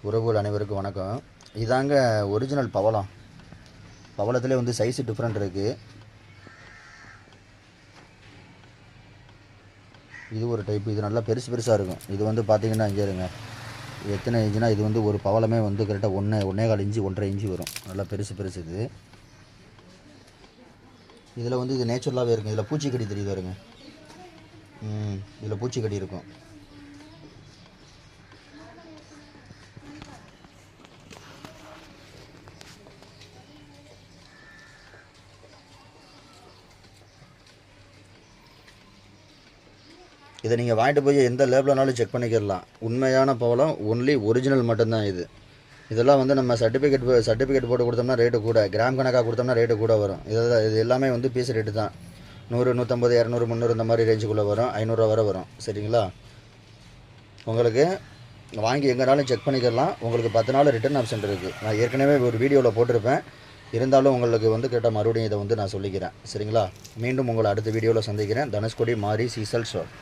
உறவுகள் அனைவருக்கும் வணக்கம். இதாங்க ஒரிஜினல் பவளம். பவளத்திலே வந்து சைஸு டிஃப்ரெண்ட் இருக்குது. இது ஒரு டைப்பு. இது நல்லா பெருசு பெருசாக இருக்கும். இது வந்து பார்த்திங்கன்னா இங்கே இருங்க, எத்தனை இன்ச்சுனா இது வந்து ஒரு பவளமே வந்து கரெக்டாக 1.25 இன்ச்சு 1.5 இன்ச்சு வரும். நல்லா பெருசு பெருசு இது. இதில் வந்து இது நேச்சுரலாகவே இருக்கும். இதில் பூச்சிக்கடி தெரியுது வருங்க. இதில் பூச்சிக்கடி இருக்கும். இதை நீங்கள் வாங்கிட்டு போய் எந்த லேபிள்னாலும் செக் பண்ணிக்கிடலாம். உண்மையான பவளம், ஒன்லி ஒரிஜினல் மட்டும்தான் இது. இதெல்லாம் வந்து நம்ம சர்டிஃபிகேட் போட்டு கொடுத்தோம்னா ரேட்டு கூட, கிராம் கணக்காக கொடுத்தோம்னா ரேட்டு கூட வரும். இது எல்லாமே வந்து பீஸ் ரேட்டு தான். 100, 150, 200, 300 இந்த மாதிரி ரேஞ்சுக்குள்ளே வரும். 500 வரை வரும். சரிங்களா? உங்களுக்கு வாங்கி எங்கேனாலும் செக் பண்ணிக்கலாம். உங்களுக்கு 10 நாள் ரிட்டர்ன் ஆப்ஷன் இருக்குது. நான் ஏற்கனவே ஒரு வீடியோவில் போட்டிருப்பேன். இருந்தாலும் உங்களுக்கு வந்து கேட்டால் மறுபடியும் இதை வந்து நான் சொல்லிக்கிறேன். சரிங்களா? மீண்டும் உங்களை அடுத்த வீடியோவில் சந்திக்கிறேன். தனுஷ்கோடி மாரி சீசல் ஷாப்.